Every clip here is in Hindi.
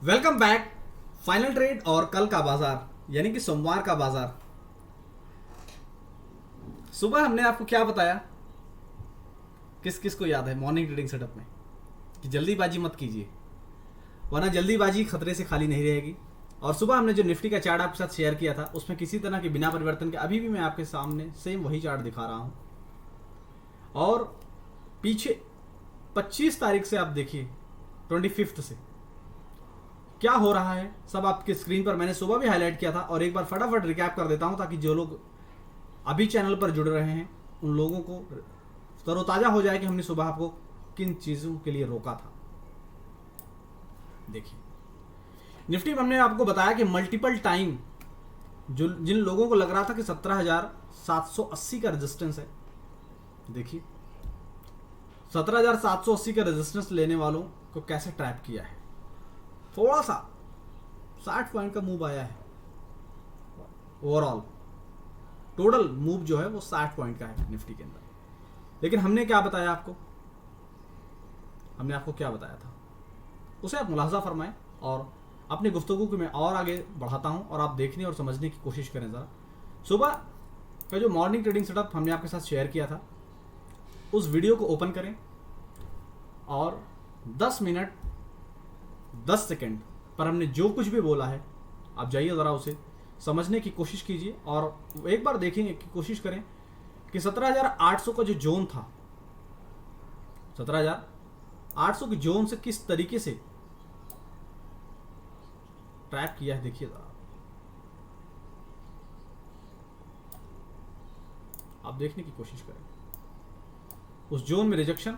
Welcome back. फाइनल ट्रेड और कल का बाजार यानी कि सोमवार का बाजार। सुबह हमने आपको क्या बताया, किस किस को याद है मॉर्निंग ट्रेडिंग सेटअप में, कि जल्दीबाजी मत कीजिए वरना जल्दीबाजी खतरे से खाली नहीं रहेगी। और सुबह हमने जो निफ्टी का चार्ट आपके साथ शेयर किया था उसमें किसी तरह के बिना परिवर्तन के अभी भी मैं आपके सामने सेम वही चार्ट दिखा रहा हूं। और पीछे 25 तारीख से आप देखिए, 25 से क्या हो रहा है सब आपके स्क्रीन पर मैंने सुबह भी हाईलाइट किया था। और एक बार फटाफट रिकैप कर देता हूं ताकि जो लोग अभी चैनल पर जुड़ रहे हैं उन लोगों को तरोताजा हो जाए कि हमने सुबह आपको किन चीजों के लिए रोका था। देखिए, निफ्टी में हमने आपको बताया कि मल्टीपल टाइम जो जिन लोगों को लग रहा था कि 17,780 का रेजिस्टेंस है, देखिए 17,780 का रेजिस्टेंस लेने वालों को कैसे ट्रैप किया है। थोड़ा सा 60 पॉइंट का मूव आया है, ओवरऑल टोटल मूव जो है वो 60 पॉइंट का है निफ्टी के अंदर। लेकिन हमने क्या बताया आपको, हमने आपको क्या बताया था उसे आप मुलाहजा फरमाएं और अपनी गुफ्तगू को मैं और आगे बढ़ाता हूं और आप देखने और समझने की कोशिश करें ज़रा। सुबह का जो मॉर्निंग ट्रेडिंग सेटअप हमने आपके साथ शेयर किया था उस वीडियो को ओपन करें और 10 मिनट 10 सेकेंड पर हमने जो कुछ भी बोला है आप जाइए ज़रा उसे समझने की कोशिश कीजिए और एक बार देखेंगे कि कोशिश करें कि 17,800 का जो जोन था, 17,800 के जोन से किस तरीके से ट्रैप किया है। देखिए ज़रा, आप देखने की कोशिश करें। उस जोन में रिजेक्शन,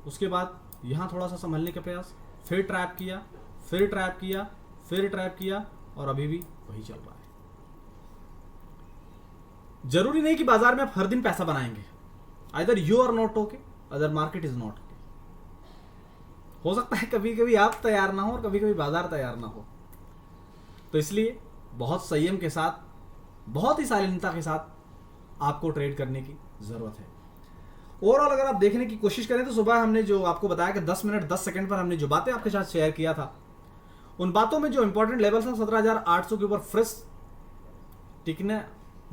उसके बाद यहां थोड़ा सा संभलने का प्रयास, फिर ट्रैप किया, फिर ट्रैप किया, फिर ट्रैप किया और अभी भी वही चल रहा है। जरूरी नहीं कि बाजार में आप हर दिन पैसा बनाएंगे। Either you are not okay, other market is not okay. हो सकता है कभी कभी आप तैयार ना हो और कभी कभी बाजार तैयार ना हो। तो इसलिए बहुत संयम के साथ, बहुत ही शालीनता के साथ आपको ट्रेड करने की जरूरत है। ओवरऑल अगर आप देखने की कोशिश करें तो सुबह हमने जो आपको बताया कि 10 मिनट 10 सेकंड पर हमने जो बातें आपके साथ शेयर किया था उन बातों में जो इंपॉर्टेंट लेवल था 17,800 के ऊपर फ्रेश टिकना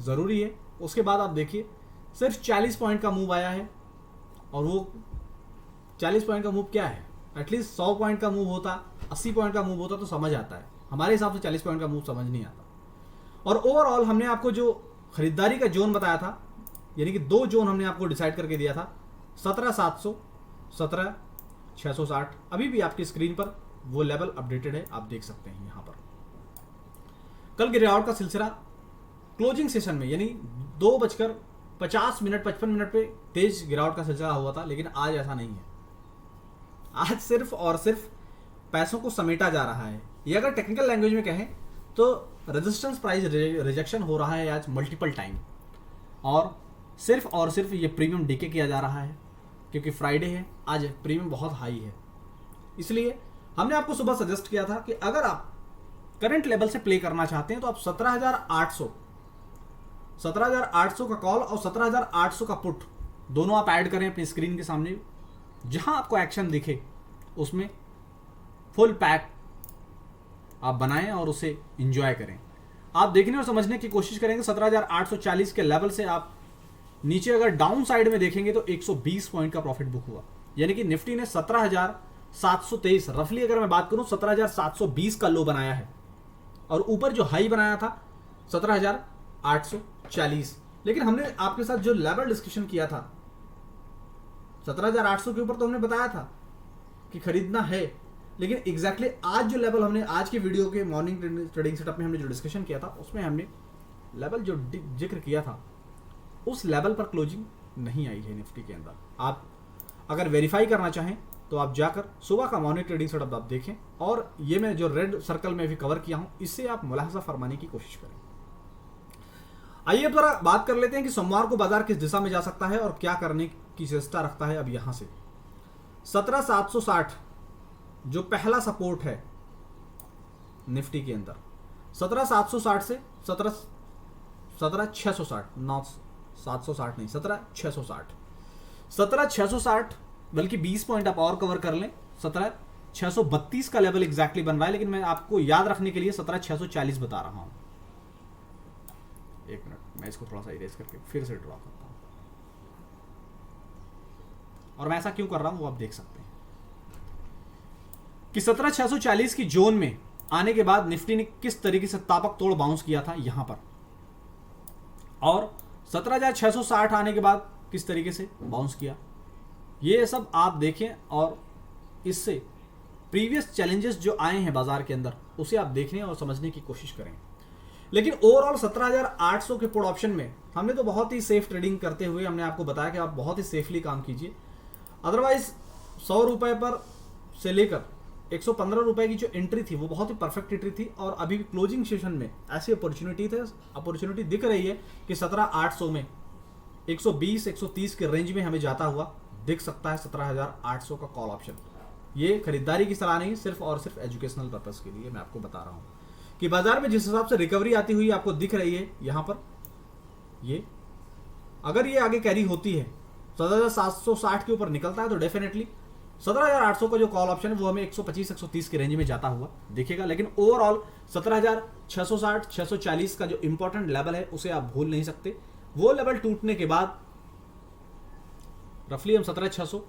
जरूरी है। उसके बाद आप देखिए सिर्फ 40 पॉइंट का मूव आया है और वो 40 पॉइंट का मूव क्या है, एटलीस्ट 100 पॉइंट का मूव होता, 80 पॉइंट का मूव होता तो समझ आता है। हमारे हिसाब से 40 पॉइंट का मूव समझ नहीं आता। और ओवरऑल हमने आपको जो खरीदारी का जोन बताया था, यानी कि दो जोन हमने आपको डिसाइड करके दिया था, 17,700, 17,660। अभी भी आपकी स्क्रीन पर वो लेवल अपडेटेड है, आप देख सकते हैं यहां पर। कल गिरावट का सिलसिला क्लोजिंग सेशन में यानी 2:50 55 मिनट पे तेज गिरावट का सिलसिला हुआ था, लेकिन आज ऐसा नहीं है। आज सिर्फ और सिर्फ पैसों को समेटा जा रहा है। ये अगर टेक्निकल लैंग्वेज में कहें तो रेजिस्टेंस प्राइस रिजेक्शन हो रहा है आज मल्टीपल टाइम, और सिर्फ ये प्रीमियम डीके किया जा रहा है क्योंकि फ्राइडे है, आज प्रीमियम बहुत हाई है। इसलिए हमने आपको सुबह सजेस्ट किया था कि अगर आप करंट लेवल से प्ले करना चाहते हैं तो आप 17,800 का कॉल और 17,800 का पुट दोनों आप ऐड करें अपनी स्क्रीन के सामने। जहां आपको एक्शन दिखे उसमें फुल पैक आप बनाएं और उसे इंजॉय करें। आप देखने और समझने की कोशिश करेंगे 17,840 के लेवल से आप नीचे अगर डाउन साइड में देखेंगे तो 120 पॉइंट का प्रॉफिट बुक हुआ। यानी कि निफ्टी ने 17,723 रफली अगर मैं बात करूं 17,720 का लो बनाया है और ऊपर जो हाई बनाया था 17,840। लेकिन हमने आपके साथ जो लेवल डिस्कशन किया था 17,800 के ऊपर तो हमने बताया था कि खरीदना है, लेकिन एग्जैक्टली आज जो लेवल हमने आज की वीडियो के मॉर्निंग ट्रेडिंग सेटअप में हमने जो डिस्कशन किया था उसमें हमने लेवल जो जिक्र किया था उस लेवल पर क्लोजिंग नहीं आई है निफ्टी के अंदर। आप अगर वेरीफाई करना चाहें तो आप जाकर सुबह का मॉर्निंग ट्रेडिंग सेटअप आप देखें और ये मैं जो रेड सर्कल में भी कवर किया हूं इससे आप मुलाहजा फरमाने की कोशिश करें। आइए अब जरा बात कर लेते हैं कि सोमवार को बाजार किस दिशा में जा सकता है और क्या करने की चेष्टा रखता है। अब यहां से 17,760 जो पहला सपोर्ट है निफ्टी के अंदर, 17,760 से 17,660, 760 नहीं, 17,660, 17,660 बल्कि 20 पॉइंट आप और कवर कर लें, 17,632 का लेवल एग्जैक्टली बन रहा है, लेकिन मैं आपको याद रखने के लिए 17,640 बता रहा हूं। एक मिनट, मैं इसको थोड़ा सा इरेज करके फिर से ड्रॉ करता हूं, और मैं ऐसा क्यों कर रहा हूं वो आप देख सकते हैं कि 17,640 की जोन में आने के बाद निफ्टी ने किस तरीके से ताबक तोड़ बाउंस किया था यहां पर, और 17,660 आने के बाद किस तरीके से बाउंस किया, ये सब आप देखें और इससे प्रीवियस चैलेंजेस जो आए हैं बाजार के अंदर उसे आप देखने और समझने की कोशिश करें। लेकिन ओवरऑल 17,800 के पुट ऑप्शन में हमने तो बहुत ही सेफ ट्रेडिंग करते हुए हमने आपको बताया कि आप बहुत ही सेफली काम कीजिए। अदरवाइज 100 रुपए पर से लेकर 115 रुपए की जो एंट्री थी वो बहुत ही परफेक्ट एंट्री थी, और अभी भी क्लोजिंग सेशन में ऐसी अपॉर्चुनिटी दिख रही है कि 17,800 में 120 130 के रेंज में हमें जाता हुआ दिख सकता है 17,800 का कॉल ऑप्शन। ये खरीदारी की सलाह नहीं, सिर्फ और सिर्फ एजुकेशनल पर्पस के लिए मैं आपको बता रहा हूं कि बाजार में जिस हिसाब से रिकवरी आती हुई आपको दिख रही है यहां पर, ये अगर ये आगे कैरी होती है 17,760 के ऊपर निकलता है तो डेफिनेटली 17,800 का जो कॉल ऑप्शन है वो हमें 125 130 के रेंज में जाता हुआ दिखेगा। लेकिन ओवरऑल 17,660 640 का जो इंपॉर्टेंट लेवल है उसे आप भूल नहीं सकते। वो लेवल टूटने के बाद रफली हम 17,600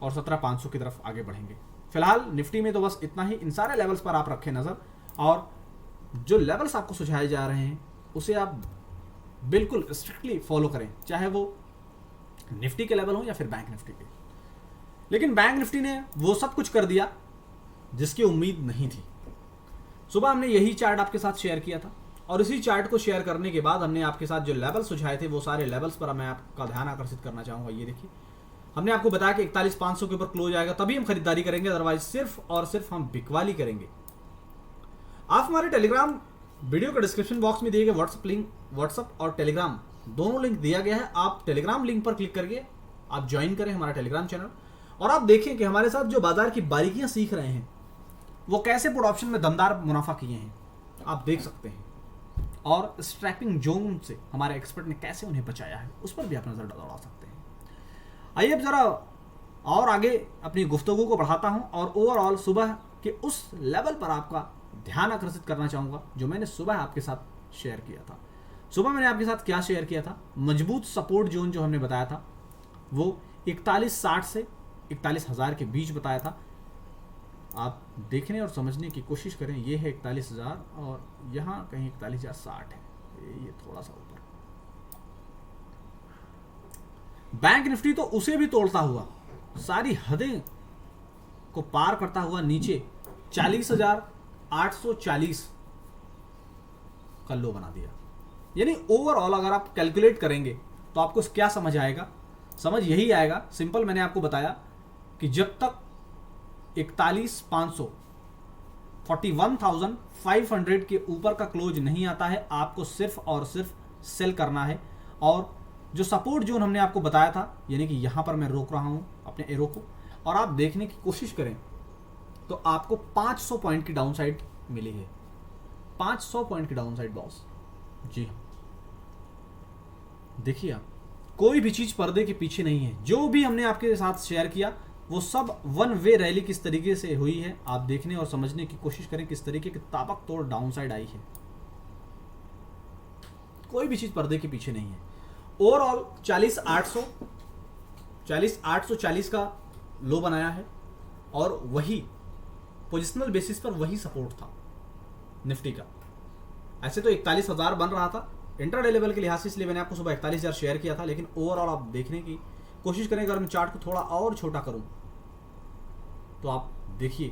और 17,500 की तरफ आगे बढ़ेंगे। फिलहाल निफ्टी में तो बस इतना ही। इन सारे लेवल्स पर आप रखें नजर, और जो लेवल्स आपको सुझाए जा रहे हैं उसे आप बिल्कुल स्ट्रिक्टली फॉलो करें, चाहे वो निफ्टी के लेवल हो या फिर बैंक निफ्टी के। लेकिन बैंक निफ्टी ने वो सब कुछ कर दिया जिसकी उम्मीद नहीं थी। सुबह हमने यही चार्ट आपके साथ शेयर किया था, और इसी चार्ट को शेयर करने के बाद हमने आपके साथ जो लेवल सुझाए थे वो सारे लेवल्स पर मैं आपका ध्यान आकर्षित करना चाहूंगा। ये देखिए, हमने आपको बताया कि 41,500 के ऊपर क्लोज आएगा तभी हम खरीदारी करेंगे, अदरवाइज सिर्फ और सिर्फ हम बिकवाली करेंगे। आप हमारे टेलीग्राम वीडियो के डिस्क्रिप्शन बॉक्स में दिए गए व्हाट्सअप और टेलीग्राम दोनों लिंक दिया गया है। आप टेलीग्राम लिंक पर क्लिक करके आप ज्वाइन करें हमारा टेलीग्राम चैनल, और आप देखें कि हमारे साथ जो बाजार की बारीकियां सीख रहे हैं वो कैसे पुट ऑप्शन में दमदार मुनाफा किए हैं आप देख सकते हैं, और स्ट्रैपिंग जोन से हमारे एक्सपर्ट ने कैसे उन्हें बचाया है उस पर भी आप नजर दौड़ा सकते हैं। आइए अब जरा और आगे अपनी गुफ्तगू को बढ़ाता हूं, और ओवरऑल सुबह के उस लेवल पर आपका ध्यान आकर्षित करना चाहूंगा जो मैंने सुबह आपके साथ शेयर किया था। सुबह मैंने आपके साथ क्या शेयर किया था, मजबूत सपोर्ट जोन जो हमने बताया था वो 4160 से 41,000 के बीच बताया था। आप देखने और समझने की कोशिश करें, ये है 41,000 और यहां कहीं 41,060 है, ये थोड़ा सा ऊपर। बैंक निफ्टी तो उसे भी तोड़ता हुआ सारी हदें को पार करता हुआ नीचे 40,840 का लो बना दिया। यानी ओवरऑल अगर आप कैलकुलेट करेंगे तो आपको क्या समझ आएगा, समझ यही आएगा, सिंपल मैंने आपको बताया कि जब तक 41,500 41,500 के ऊपर का क्लोज नहीं आता है आपको सिर्फ और सिर्फ सेल करना है। और जो सपोर्ट जोन हमने आपको बताया था, यानी कि यहां पर मैं रोक रहा हूं अपने एरो को, और आप देखने की कोशिश करें तो आपको 500 पॉइंट की डाउन साइड मिली है। 500 पॉइंट की डाउन साइड बॉस, जी हाँ। देखिए आप, कोई भी चीज पर्दे के पीछे नहीं है। जो भी हमने आपके साथ शेयर किया वो सब वन वे रैली किस तरीके से हुई है आप देखने और समझने की कोशिश करें, किस तरीके की ताबक तोड़ डाउन साइड आई है। कोई भी चीज पर्दे के पीछे नहीं है। ओवरऑल 40,840 का लो बनाया है, और वही पोजिशनल बेसिस पर वही सपोर्ट था निफ्टी का। ऐसे तो 41,000 बन रहा था इंट्राडे लेवल के लिहाज से, इसलिए मैंने आपको सुबह 41,000 शेयर किया था। लेकिन ओवरऑल आप देखने की कोशिश करें, अगर मैं चार्ट को थोड़ा और छोटा करूं तो आप देखिए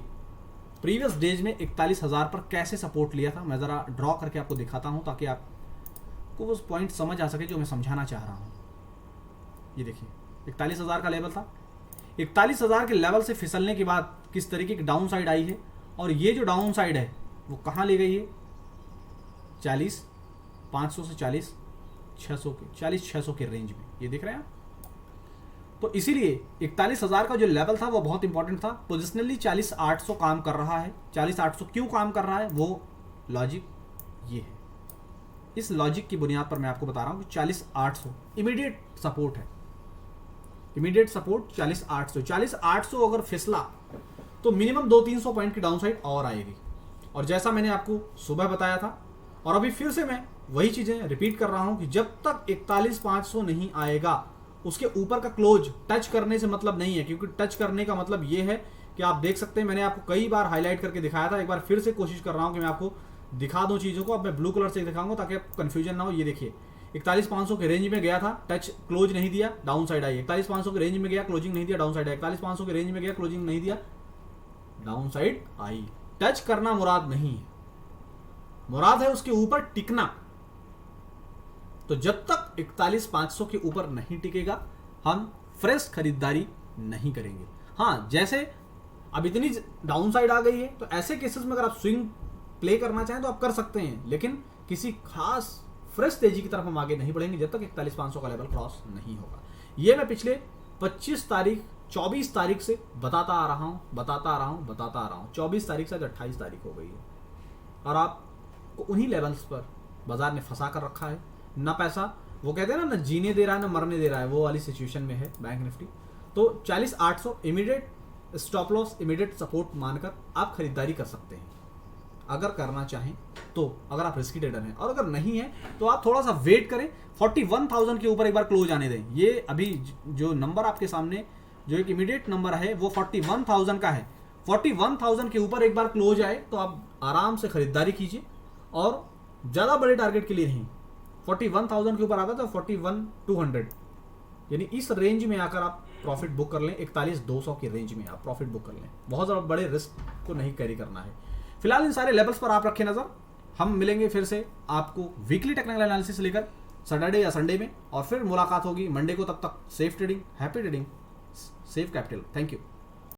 प्रीवियस डेज में 41,000 पर कैसे सपोर्ट लिया था। मैं जरा ड्रॉ करके आपको दिखाता हूं ताकि आपको वो पॉइंट समझ आ सके जो मैं समझाना चाह रहा हूं। ये देखिए 41,000 का लेवल था, 41,000 के लेवल से फिसलने के बाद किस तरीके की डाउन साइड आई है, और ये जो डाउन साइड है वो कहां ले गई है, 40,500 से 40,600 के रेंज में। ये देख रहे हैं आप। तो इसीलिए 41,000 का जो लेवल था वो बहुत इंपॉर्टेंट था। पोजिशनली 40,800 काम कर रहा है। 40,800 क्यों काम कर रहा है, वो लॉजिक ये है। इस लॉजिक की बुनियाद पर मैं आपको बता रहा हूं कि 40,800 इमीडिएट सपोर्ट है। इमीडिएट सपोर्ट 40,800 अगर फिसला तो मिनिमम 200-300 पॉइंट की डाउन साइड और आएगी। और जैसा मैंने आपको सुबह बताया था और अभी फिर से मैं वही चीजें रिपीट कर रहा हूं कि जब तक 41,500 नहीं आएगा उसके ऊपर का क्लोज टच करने से मतलब नहीं है, क्योंकि टच करने का मतलब ये है कि आप देख सकते हैं मैंने आपको कई बार हाईलाइट करके दिखाया था, एक बार फिर से कोशिश कर रहा हूं कि मैं आपको दिखा दूं चीजों को। अब मैं ब्लू कलर से दिखाऊंगा ताकि आपको कंफ्यूजन ना हो। ये देखिए 41,500 के रेंज में गया था, टच क्लोज नहीं दिया, डाउन साइड आई। 41,500 के रेंज में गया, क्लोजिंग नहीं दिया, डाउन साइड आई। 41,500 के रेंज में गया, क्लोजिंग नहीं दिया, डाउन साइड आई। टच करना मुराद नहीं है, मुराद है उसके ऊपर टिकना। तो जब तक 41,500 के ऊपर नहीं टिकेगा हम फ्रेश खरीदारी नहीं करेंगे। हाँ, जैसे अब इतनी डाउन साइड आ गई है तो ऐसे केसेस में अगर आप स्विंग प्ले करना चाहें तो आप कर सकते हैं, लेकिन किसी खास फ्रेश तेजी की तरफ हम आगे नहीं बढ़ेंगे जब तक 41,500 का लेवल क्रॉस नहीं होगा। ये मैं पिछले 24 तारीख से बताता आ रहा हूं। 24 तारीख से आज 28 तारीख हो गई है और आपको उन्हीं लेवल्स पर बाजार ने फंसा कर रखा है। ना पैसा, वो कहते हैं ना जीने दे रहा है ना मरने दे रहा है, वो वाली सिचुएशन में है बैंक निफ्टी। तो 40,800 immediate stop loss, immediate support मानकर आप खरीदारी कर सकते हैं अगर करना चाहें तो, अगर आप रिस्की ट्रेडर हैं। और अगर नहीं है तो आप थोड़ा सा वेट करें, 41,000 के ऊपर एक बार क्लोज आने दें। ये अभी जो नंबर आपके सामने जो एक इमीडिएट नंबर है वो 41,000 का है। 41,000 के ऊपर एक बार क्लोज आए तो आप आराम से खरीदारी कीजिए और ज़्यादा बड़े टारगेट के लिए नहीं। 41,000 के ऊपर आता तो 41,200 यानी इस रेंज में आकर आप प्रॉफिट बुक कर लें। 41,200 की रेंज में आप प्रॉफिट बुक कर लें, बहुत ज़्यादा बड़े रिस्क को नहीं कैरी करना है। फिलहाल इन सारे लेवल्स पर आप रखें नज़र। हम मिलेंगे फिर से आपको वीकली टेक्निकल एनालिसिस लेकर सैटरडे या संडे में, और फिर मुलाकात होगी मंडे को। तब तक safe trading, happy trading, safe capital. Thank you.